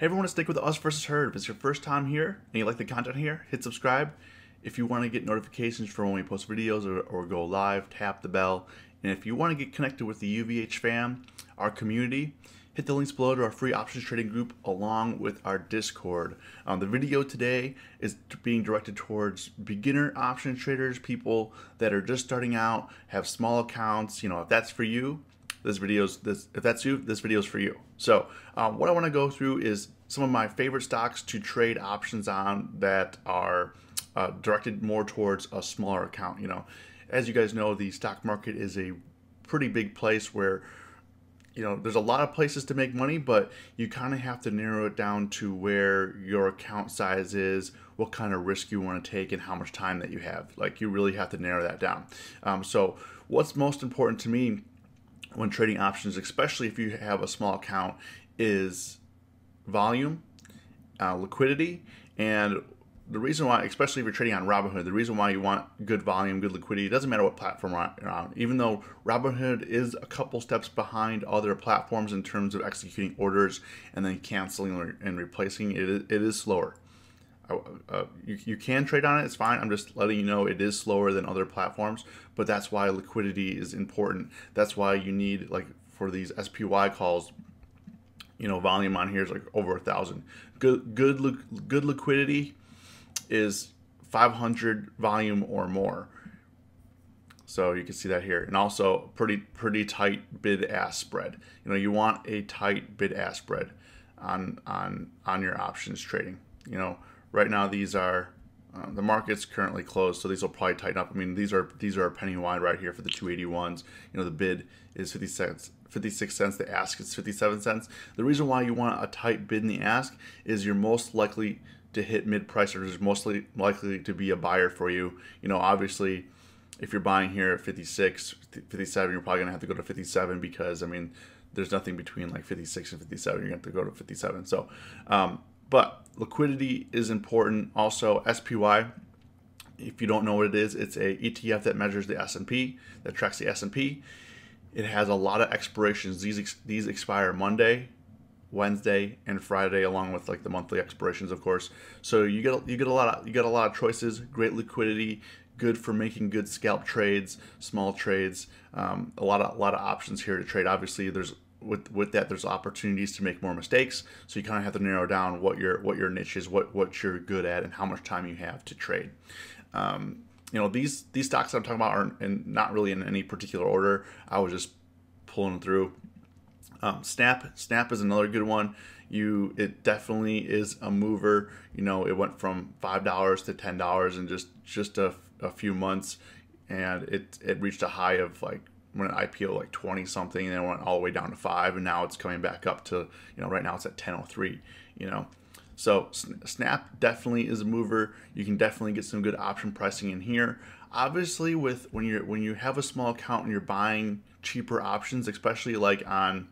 Hey everyone, it's Nick with Us versus Herd. If it's your first time here and you like the content here, hit subscribe. If you want to get notifications for when we post videos or go live, tap the bell. And if you want to get connected with the UVH fam, our community, hit the links below to our free options trading group along with our Discord. The video today is being directed towards beginner options traders, people that are just starting out, have small accounts. If that's for you, this video's for you. So what I want to go through is some of my favorite stocks to trade options on that are directed more towards a smaller account. As you guys know, the stock market is a pretty big place where there's a lot of places to make money, but you kind of have to narrow it down to where your account size is, what kind of risk you want to take, and how much time that you have. Like, you really have to narrow that down. So what's most important to me when trading options, especially if you have a small account, is volume, liquidity. And the reason why, especially if you're trading on Robinhood, the reason why you want good volume, good liquidity, it doesn't matter what platform you're on. Even though Robinhood is a couple steps behind other platforms in terms of executing orders and then canceling and replacing, it is slower. You can trade on it, it's fine. I'm just letting you know it is slower than other platforms, but that's why liquidity is important. That's why you need, like, for these SPY calls, volume on here is like over 1,000. Good liquidity is 500 volume or more. So you can see that here, and also pretty tight bid-ask spread. You want a tight bid-ask spread on your options trading. Right now these are the market's currently closed, so these will probably tighten up. I mean, these are penny wide right here for the 281s. The bid is 56 cents. The ask is 57 cents. The reason why you want a tight bid in the ask is you're most likely to hit mid price, or there's mostly likely to be a buyer for you. Obviously, if you're buying here at 56, 57, you're probably gonna have to go to 57 because, I mean, there's nothing between like 56 and 57. You're gonna have to go to 57. So, but liquidity is important. Also, SPY, if you don't know what it is, it's a ETF that measures the S&P, that tracks the S&P. It has a lot of expirations. These expire Monday, Wednesday, and Friday, along with like the monthly expirations, of course. So you get a lot of choices. Great liquidity, good for making good scalp trades, small trades. A lot of options here to trade. Obviously, with that, there's opportunities to make more mistakes. So you kind of have to narrow down what your niche is, what you're good at, and how much time you have to trade. These stocks I'm talking about aren't not really in any particular order. I was just pulling them through. Snap is another good one. It definitely is a mover. It went from $5 to $10 in just a few months, and it reached a high of, like, when it IPO, like 20 something, and then it went all the way down to 5, and now it's coming back up to, right now it's at 10.03. So Snap definitely is a mover. You can definitely get some good option pricing in here. Obviously, when you have a small account and you're buying cheaper options, especially like on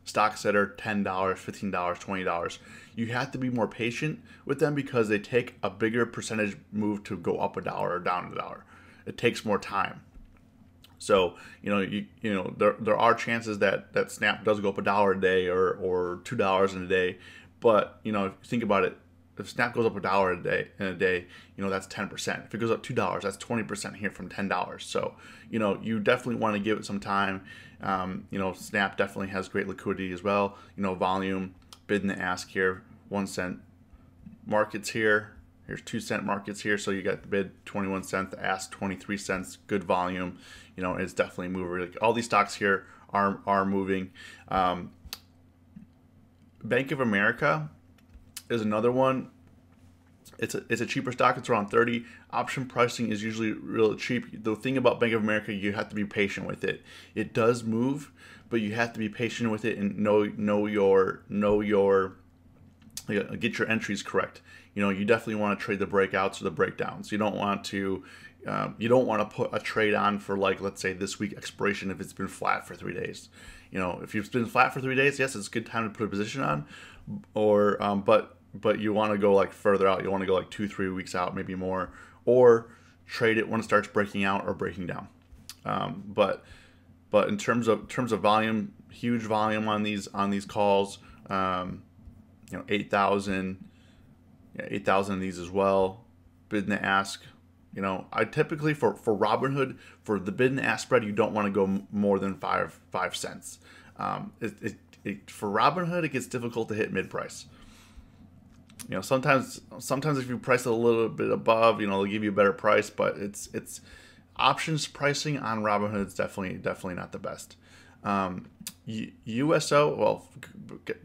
stocks that are $10, $15, $20, you have to be more patient with them because they take a bigger percentage move to go up $1 or down $1. It takes more time. So there are chances that Snap does go up $1 a day or $2 in a day, but if you think about it, if Snap goes up $1 a day, that's 10%. If it goes up $2, that's 20% here from $10. So you definitely want to give it some time. Snap definitely has great liquidity as well. Volume, bid and the ask here, 1 cent markets here. Here's 2 cent markets here. So you got the bid 21 cents, the ask 23 cents. Good volume. It's definitely a mover. Like, all these stocks here are moving. Bank of America is another one. It's a cheaper stock. It's around 30. Option pricing is usually real cheap. The thing about Bank of America, you have to be patient with it. It does move, but you have to be patient with it and get your entries correct. You definitely want to trade the breakouts or the breakdowns. You don't want to put a trade on for, like, let's say this week expiration if it's been flat for 3 days. If you've been flat for 3 days, yes, it's a good time to put a position on, or but you want to go like further out. You want to go like 2-3 weeks out, maybe more, or trade it when it starts breaking out or breaking down. But in terms of volume, huge volume on these calls. 8,000, 8,000 of these as well. Bid and ask. I typically for Robinhood, for the bid and ask spread, you don't want to go more than 5 cents. For Robinhood, it gets difficult to hit mid price. Sometimes if you price it a little bit above, they'll give you a better price, but it's options pricing on Robinhood is definitely not the best. USO, well,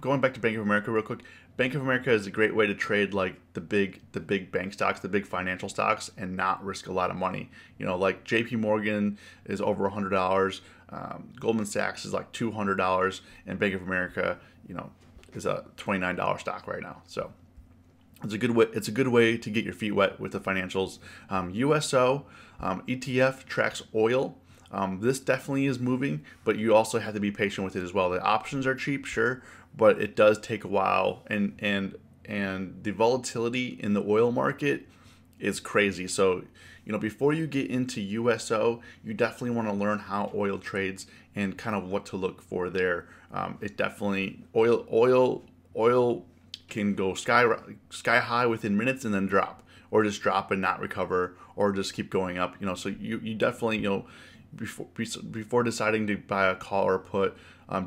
going back to Bank of America real quick, Bank of America is a great way to trade like the big bank stocks, the big financial stocks, and not risk a lot of money. Like JP Morgan is over $100, Goldman Sachs is like $200, and Bank of America, is a $29 stock right now. So it's a good way to get your feet wet with the financials. USO ETF tracks oil. This definitely is moving, but you also have to be patient with it as well. The options are cheap, sure, but it does take a while, and the volatility in the oil market is crazy. So, before you get into USO, you definitely want to learn how oil trades and kind of what to look for there. It definitely oil can go sky high within minutes and then drop, or just drop and not recover, or just keep going up. So you definitely before deciding to buy a call or put,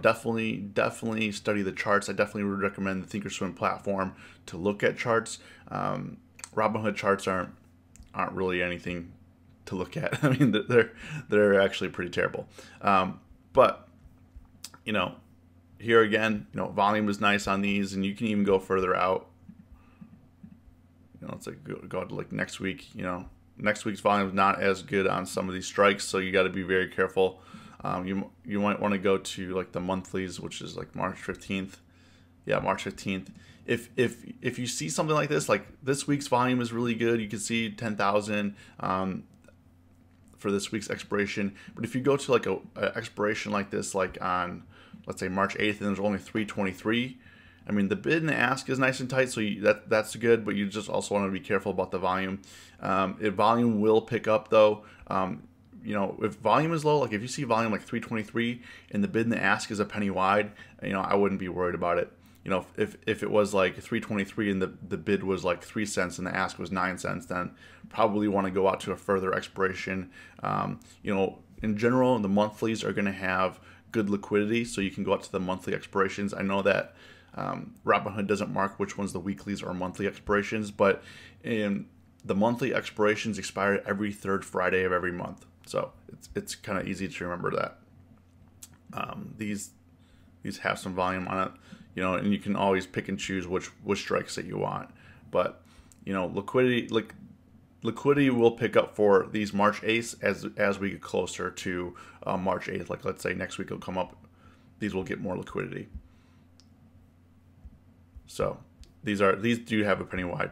definitely study the charts. I definitely would recommend the Thinkorswim platform to look at charts. Robinhood charts aren't really anything to look at. I mean, they're actually pretty terrible. But here again, volume is nice on these, and you can even go further out. Let's go to like next week. Next week's volume is not as good on some of these strikes, so you got to be very careful. You might want to go to like the monthlies, which is like March 15th. Yeah, March 15th. If you see something like this, like this week's volume is really good, you can see 10,000 for this week's expiration. But if you go to like a expiration like this, like on, let's say, March 8th, and there's only 323, I mean, the bid and the ask is nice and tight, so that's good, but you just also want to be careful about the volume. If volume will pick up, though, if volume is low, like if you see volume like 323 and the bid and the ask is a penny wide, I wouldn't be worried about it. If it was like 323 and the bid was like 3 cents and the ask was 9 cents, then probably want to go out to a further expiration. In general, the monthlies are going to have good liquidity, so you can go out to the monthly expirations. I know that Robinhood doesn't mark which ones the weeklies or monthly expirations, but the monthly expirations expire every third Friday of every month, so it's kind of easy to remember that. These have some volume on it, and you can always pick and choose which strikes that you want. But liquidity will pick up for these March 8th as we get closer to March 8th. Like let's say next week will come up, these will get more liquidity. So these do have a penny wide.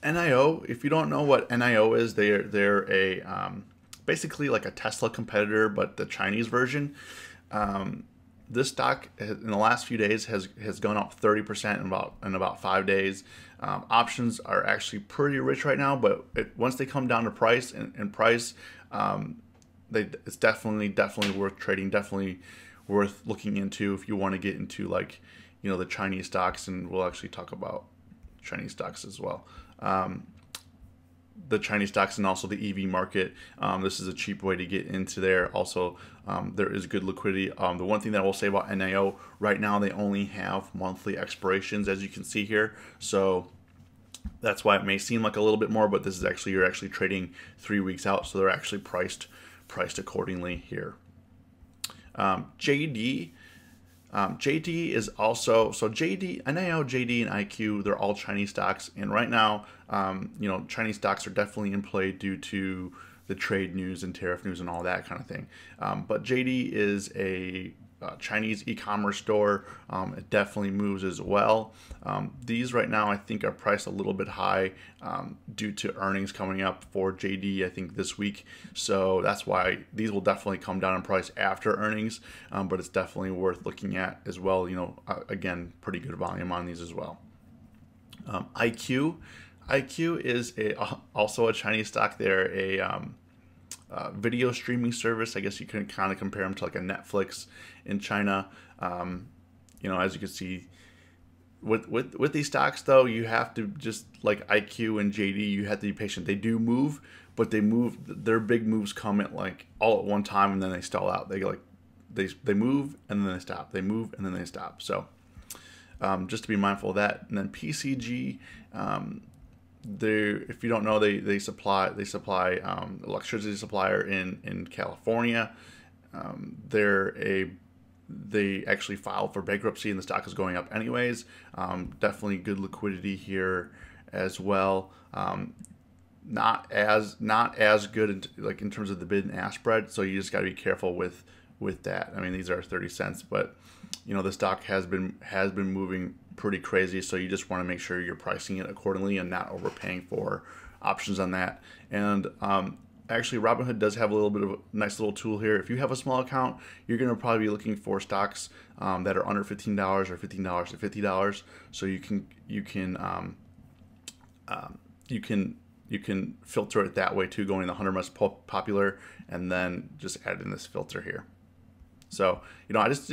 NIO, if you don't know what NIO is, they're a basically like a Tesla competitor, but the Chinese version. This stock in the last few days has gone up 30% in about 5 days. Options are actually pretty rich right now, but once they come down to price and price, it's definitely worth trading. Definitely worth looking into if you want to get into like the Chinese stocks, and we'll actually talk about Chinese stocks as well. The Chinese stocks and also the EV market. This is a cheap way to get into there. Also, there is good liquidity. The one thing that I will say about NIO, right now they only have monthly expirations, as you can see here. So that's why it may seem like a little bit more, but this is actually, you're actually trading 3 weeks out, so they're actually priced accordingly here. JD is also, so JD, NIO, JD, and IQ, they're all Chinese stocks. And right now, Chinese stocks are definitely in play due to the trade news and tariff news and all that kind of thing. But JD is a Chinese e-commerce store. It definitely moves as well. These right now I think are priced a little bit high due to earnings coming up for JD I think this week, so that's why these will definitely come down in price after earnings, but it's definitely worth looking at as well. Again, pretty good volume on these as well. IQ is also a Chinese stock. They're a video streaming service. I guess you can kind of compare them to like a Netflix in China. As you can see, with these stocks though, you have to, just like IQ and JD, you have to be patient. They do move, but they move, their big moves come at like all at one time, and then they stall out. They like they move and then they stop. They move and then they stop. So just to be mindful of that. And then PCG, if you don't know, they supply electricity supplier in California. They actually filed for bankruptcy, and the stock is going up anyways. Definitely good liquidity here as well. Not as good in terms of the bid and ask spread. So you just got to be careful with that. I mean, these are 30 cents, but you know, the stock has been moving pretty crazy. So you just want to make sure you're pricing it accordingly and not overpaying for options on that. And actually, Robinhood does have a little bit of a nice little tool here. If you have a small account, you're going to probably be looking for stocks that are under $15 or $15 to $50. So you can filter it that way too, going the 100 most popular, and then just add in this filter here. So, you know, I just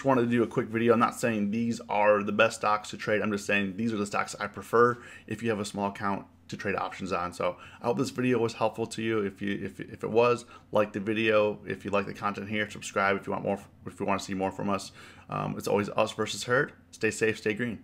wanted to do a quick video. I'm not saying these are the best stocks to trade. I'm just saying these are the stocks I prefer if you have a small account to trade options on. So I hope this video was helpful to you. If it was, like the video. If you like the content here, subscribe if you want more. If you want to see more from us. It's always us versus herd. Stay safe, stay green.